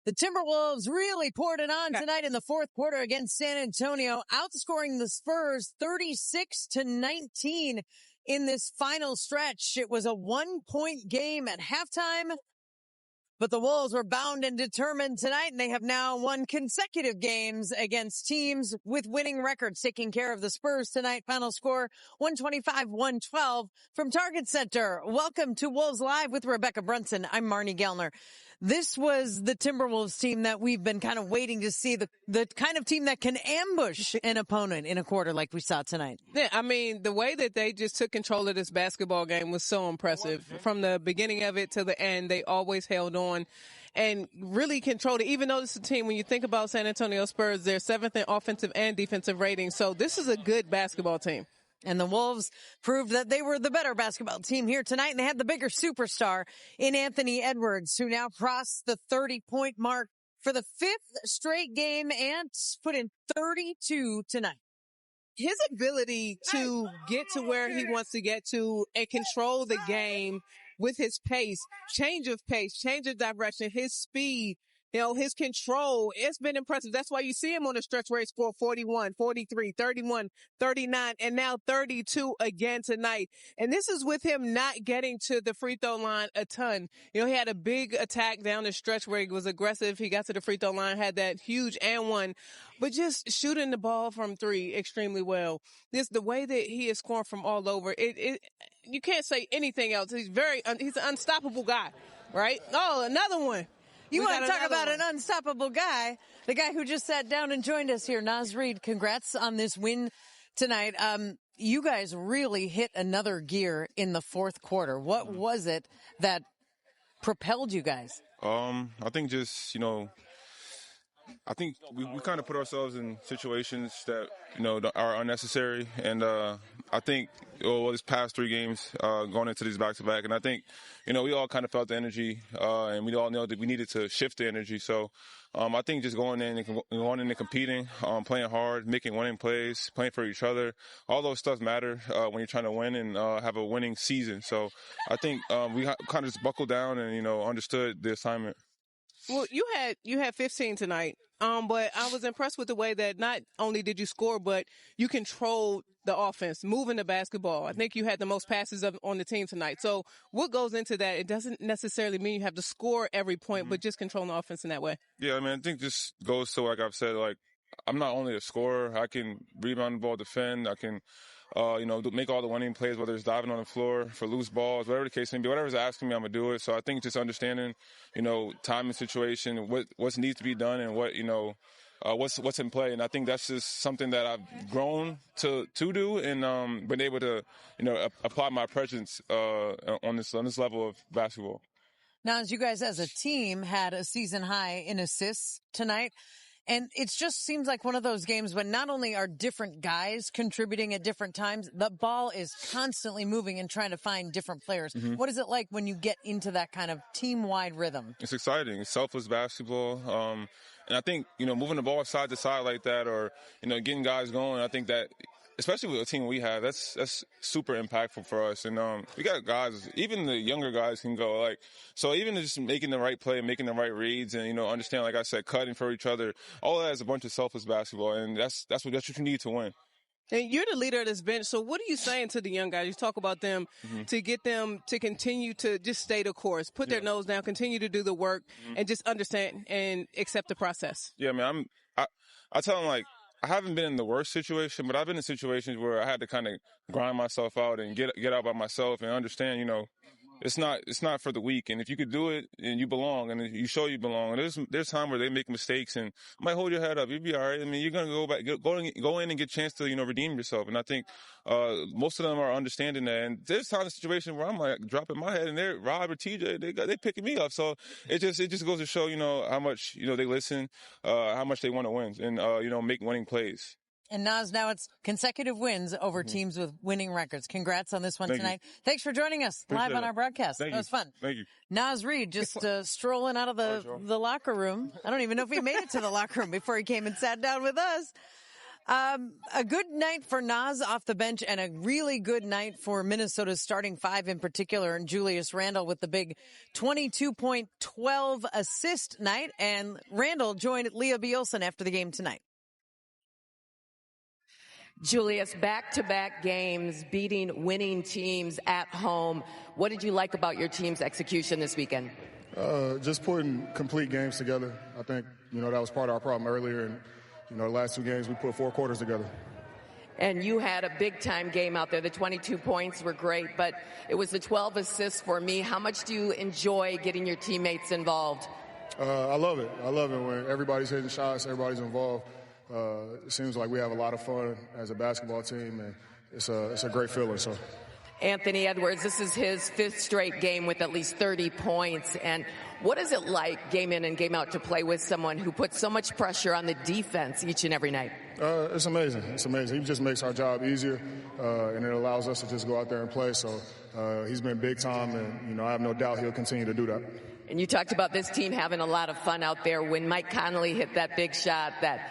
The Timberwolves really poured it on tonight in the fourth quarter against San Antonio, outscoring the Spurs 36-19 in this final stretch. It was a 1-point game at halftime, but the Wolves were bound and determined tonight, and they have now won consecutive games against teams with winning records, taking care of the Spurs tonight. Final score, 125-112 from Target Center. Welcome to Wolves Live with Rebecca Brunson. I'm Marnie Gellner. This was the Timberwolves team that we've been kind of waiting to see, the kind of team that can ambush an opponent in a quarter like we saw tonight. Yeah, I mean, the way that they just took control of this basketball game was so impressive. From the beginning of it to the end, they always held on and really controlled it, even though this is a team, when you think about San Antonio Spurs, they're seventh in offensive and defensive rating. So this is a good basketball team. And the Wolves proved that they were the better basketball team here tonight, and they had the bigger superstar in Anthony Edwards, who now crossed the 30-point mark for the fifth straight game and put in 32 tonight. His ability to get to where he wants to get to and control the game with his pace, change of direction, his speed, his control, it's been impressive. That's why you see him on the stretch where he scored 41, 43, 31, 39, and now 32 again tonight. And this is with him not getting to the free throw line a ton. He had a big attack down the stretch where he was aggressive. He got to the free throw line, had that huge and one, but just shooting the ball from three extremely well. The way that he is scoring from all over, you can't say anything else. He's an unstoppable guy, right? Oh, another one. You want to talk about an unstoppable guy, the guy who just sat down and joined us here, Naz Reid. Congrats on this win tonight. You guys really hit another gear in the fourth quarter. What was it that propelled you guys? I think just, I think we kind of put ourselves in situations that, are unnecessary. And I think, this past three games going into these back-to-back, and I think, we all kind of felt the energy, and we all know that we needed to shift the energy. So I think just going in and competing, playing hard, making winning plays, playing for each other, all those stuff matter when you're trying to win and have a winning season. So I think we kind of just buckled down and, understood the assignment. Well, you had 15 tonight, but I was impressed with the way that not only did you score, but you controlled the offense, moving the basketball. I think you had the most passes on the team tonight. So what goes into that? It doesn't necessarily mean you have to score every point, but just controlling the offense in that way. Yeah, I think this goes to, like I've said, I'm not only a scorer. I can rebound the ball, defend. I can make all the winning plays, whether it's diving on the floor for loose balls, whatever the case may be. Whatever's asking me, I'm going to do it. So I think just understanding, time and situation, what needs to be done and what's in play. And I think that's just something that I've grown to do and been able to, apply my presence on this level of basketball. Now, as you guys as a team had a season high in assists tonight, and it just seems like one of those games when not only are different guys contributing at different times, the ball is constantly moving and trying to find different players. Mm-hmm. What is it like when you get into that kind of team-wide rhythm? It's exciting. It's selfless basketball. And I think, moving the ball side to side like that or, getting guys going, I think that, especially with the team we have, that's super impactful for us. And we got guys, even the younger guys can go. So even just making the right play, making the right reads, and understand, like I said, cutting for each other. All of that is a bunch of selfless basketball, and that's what you need to win. And you're the leader of this bench, so what are you saying to the young guys? You talk about them to get them to continue to just stay the course, put their nose down, continue to do the work, and just understand and accept the process. Yeah, man, I tell them, I haven't been in the worst situation, but I've been in situations where I had to kind of grind myself out and get out by myself and understand, it's not for the weak. And if you could do it and you belong and you show you belong, and there's time where they make mistakes and might hold your head up. You'll be all right. You're going to go back, go in and get a chance to, redeem yourself. And I think, most of them are understanding that. And there's time in situation where I'm dropping my head and they're Rob or TJ, they picking me up. So it just goes to show, how much, they listen, how much they want to win and, make winning plays. And Naz, now it's consecutive wins over teams with winning records. Congrats on this one tonight. Thanks for joining us live on our broadcast. That was fun. Thank you. Naz Reid just strolling out of the locker room. I don't even know if he made it to the locker room before he came and sat down with us. A good night for Naz off the bench and a really good night for Minnesota's starting five in particular, and Julius Randle with the big 22-point, 12-assist night. And Randle joined Leah Bielsen after the game tonight. Julius, back-to-back games, beating winning teams at home. What did you like about your team's execution this weekend? Just putting complete games together. I think, that was part of our problem earlier. And, the last two games, we put 4 quarters together. And you had a big-time game out there. The 22 points were great, but it was the 12 assists for me. How much do you enjoy getting your teammates involved? I love it. I love it when everybody's hitting shots, everybody's involved. It seems like we have a lot of fun as a basketball team, and it's a great feeling. So, Anthony Edwards, this is his 5th straight game with at least 30 points. And what is it like, game in and game out, to play with someone who puts so much pressure on the defense each and every night? It's amazing. It's amazing. He just makes our job easier, and it allows us to just go out there and play. So he's been big time, and, I have no doubt he'll continue to do that. And you talked about this team having a lot of fun out there. When Mike Conley hit that big shot that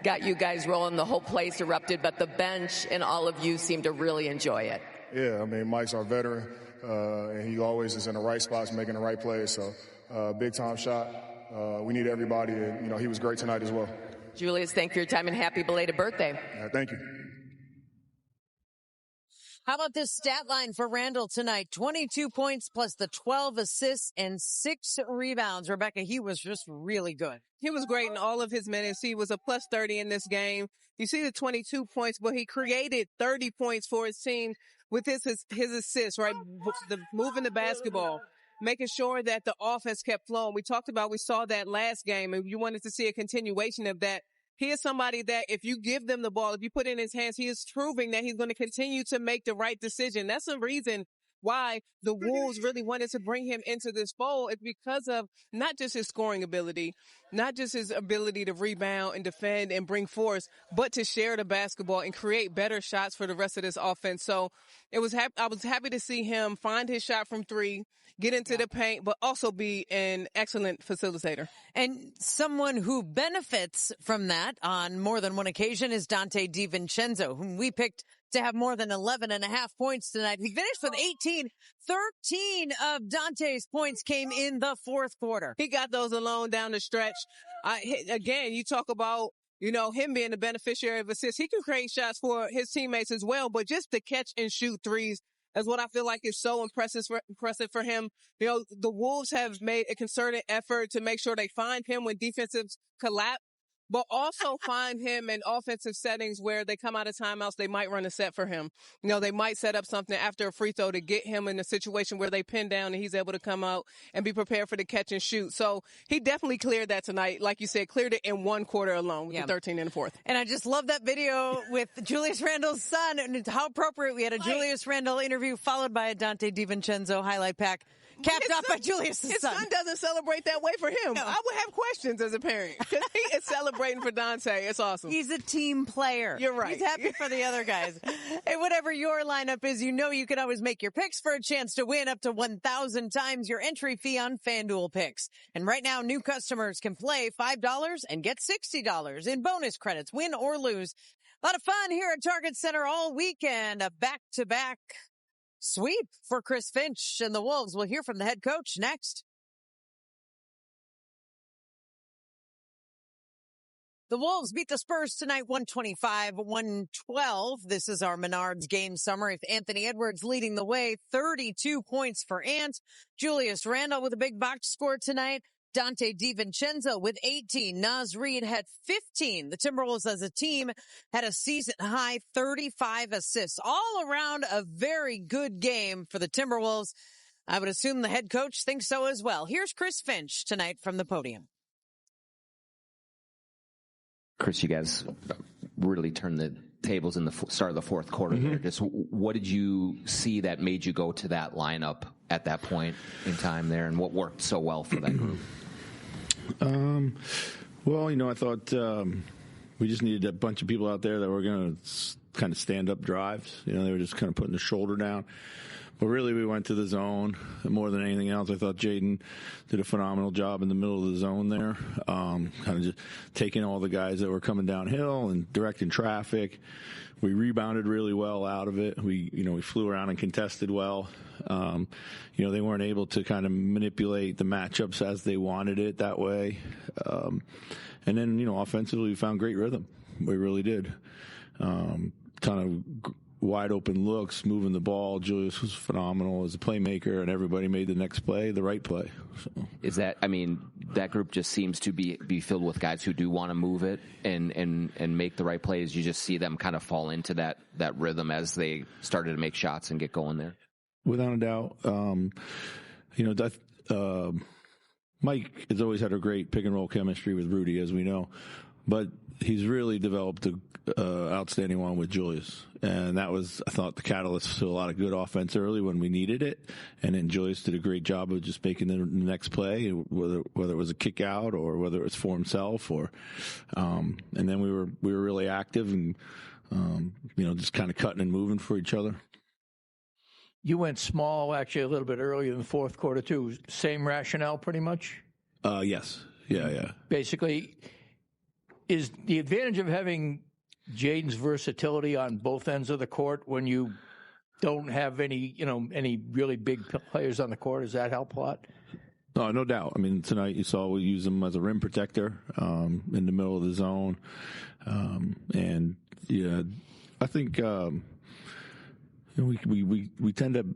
got you guys rolling, the whole place erupted, but the bench and all of you seem to really enjoy it. Yeah, Mike's our veteran, and he always is in the right spots, making the right plays. So, big-time shot. We need everybody, and, he was great tonight as well. Julius, thank you for your time, and happy belated birthday. Thank you. How about this stat line for Randle tonight? 22 points plus the 12 assists and 6 rebounds. Rebecca, he was just really good. He was great in all of his minutes. He was a plus 30 in this game. You see the 22 points, but he created 30 points for his team with his assists, right? Moving the basketball, making sure that the offense kept flowing. We saw that last game, and you wanted to see a continuation of that. He is somebody that if you give them the ball, if you put it in his hands, he is proving that he's going to continue to make the right decision. That's the reason why the Wolves really wanted to bring him into this fold. It's because of not just his scoring ability, not just his ability to rebound and defend and bring force, but to share the basketball and create better shots for the rest of this offense. So I was happy to see him find his shot from 3, get into the paint, but also be an excellent facilitator. And someone who benefits from that on more than one occasion is Donte DiVincenzo, whom we picked to have more than 11.5 points tonight. He finished with 18. 13 of Dante's points came in the fourth quarter. He got those alone down the stretch. Again, you talk about, him being the beneficiary of assists. He can create shots for his teammates as well, but just to catch and shoot threes is what I feel like is so impressive for him. The Wolves have made a concerted effort to make sure they find him when defensives collapse, but also find him in offensive settings where they come out of timeouts. They might run a set for him. They might set up something after a free throw to get him in a situation where they pin down and he's able to come out and be prepared for the catch and shoot. So he definitely cleared that tonight. Like you said, cleared it in 1 quarter alone with the 13 in the fourth. And I just love that video with Julius Randle's son, and how appropriate. We had a Julius Randle interview followed by a Donte DiVincenzo highlight pack. Capped off by Julius' son. His son doesn't celebrate that way for him. No. I would have questions as a parent because he is celebrating for Donte. It's awesome. He's a team player. You're right. He's happy for the other guys. Hey, whatever your lineup is, you can always make your picks for a chance to win up to 1,000 times your entry fee on FanDuel Picks. And right now, new customers can play $5 and get $60 in bonus credits, win or lose. A lot of fun here at Target Center all weekend. A back-to-back sweep for Chris Finch and the Wolves. We'll hear from the head coach next. The Wolves beat the Spurs tonight 125-112. This is our Menards game summary. Anthony Edwards leading the way, 32 points for Ant. Julius Randle with a big box score tonight. Donte DiVincenzo with 18. Naz Reid had 15. The Timberwolves as a team had a season-high 35 assists. All around a very good game for the Timberwolves. I would assume the head coach thinks so as well. Here's Chris Finch tonight from the podium. Chris, you guys really turned the tables in the start of the fourth quarter there. Just what did you see that made you go to that lineup at that point in time there, and what worked so well for that group? Well, I thought we just needed a bunch of people out there that were going to kind of stand-up drives. They were just kind of putting the shoulder down. But really, we went to the zone more than anything else. I thought Jaden did a phenomenal job in the middle of the zone there, kind of just taking all the guys that were coming downhill and directing traffic. We rebounded really well out of it. We flew around and contested well. They weren't able to kind of manipulate the matchups as they wanted it that way. And then, offensively, we found great rhythm. We really did. Kind of wide open looks, moving the ball. Julius was phenomenal as a playmaker, and everybody made the next play the right play. So. Is that, that group just seems to be filled with guys who do want to move it and make the right plays. You just see them kind of fall into that rhythm as they started to make shots and get going there. Without a doubt. Mike has always had a great pick and roll chemistry with Rudy, as we know, but he's really developed a outstanding one with Julius. And that was, I thought, the catalyst to a lot of good offense early when we needed it. And then Julius did a great job of just making the next play, whether it was a kick out or whether it was for himself and then we were really active and, just kind of cutting and moving for each other. You went small actually a little bit earlier in the fourth quarter too. Same rationale pretty much? Yes. Yeah. Basically, is the advantage of having Jaden's versatility on both ends of the court when you don't have any really big players on the court? Does that help a lot? No doubt. Tonight you saw we use him as a rim protector in the middle of the zone. And yeah, I think we tend to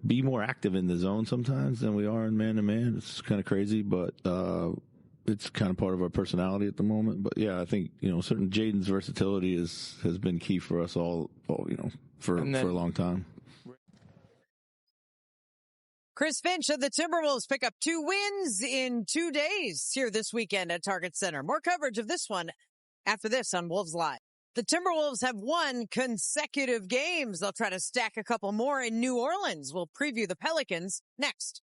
be more active in the zone sometimes than we are in man-to-man. It's kind of crazy, but it's kind of part of our personality at the moment. But yeah, I think, certain Jaden's versatility has been key for us all for a long time. Chris Finch of the Timberwolves pick up 2 wins in 2 days here this weekend at Target Center. More coverage of this one after this on Wolves Live. The Timberwolves have won consecutive games. They'll try to stack a couple more in New Orleans. We'll preview the Pelicans next.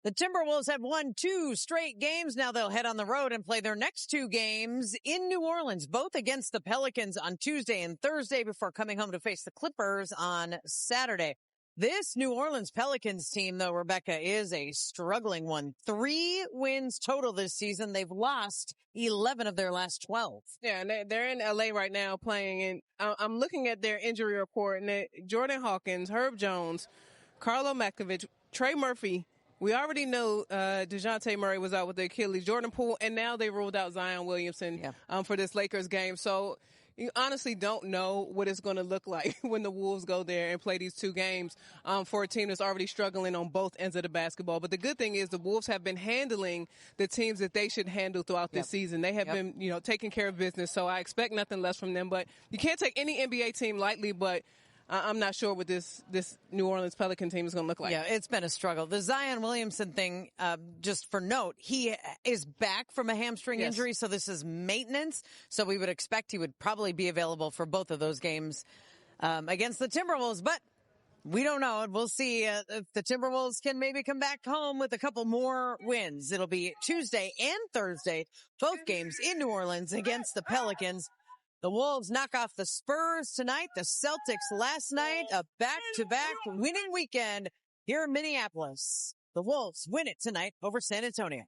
The Timberwolves have won 2 straight games. Now they'll head on the road and play their next 2 games in New Orleans, both against the Pelicans on Tuesday and Thursday before coming home to face the Clippers on Saturday. This New Orleans Pelicans team, though, Rebecca, is a struggling one. 3 wins total this season. They've lost 11 of their last 12. Yeah, and they're in L.A. right now playing, and I'm looking at their injury report, and Jordan Hawkins, Herb Jones, Carlo Makovich, Trey Murphy. We already know DeJounte Murray was out with the Achilles, Jordan Poole, and now they ruled out Zion Williamson for this Lakers game. So you honestly don't know what it's going to look like when the Wolves go there and play these 2 games for a team that's already struggling on both ends of the basketball. But the good thing is the Wolves have been handling the teams that they should handle throughout this season. They have been, taking care of business. So I expect nothing less from them. But you can't take any NBA team lightly, but I'm not sure what this New Orleans Pelican team is going to look like. Yeah, it's been a struggle. The Zion Williamson thing, just for note, he is back from a hamstring injury, so this is maintenance. So we would expect he would probably be available for both of those games against the Timberwolves. But we don't know. We'll see if the Timberwolves can maybe come back home with a couple more wins. It'll be Tuesday and Thursday, both games in New Orleans against the Pelicans. The Wolves knock off the Spurs tonight, the Celtics last night, a back-to-back winning weekend here in Minneapolis. The Wolves win it tonight over San Antonio.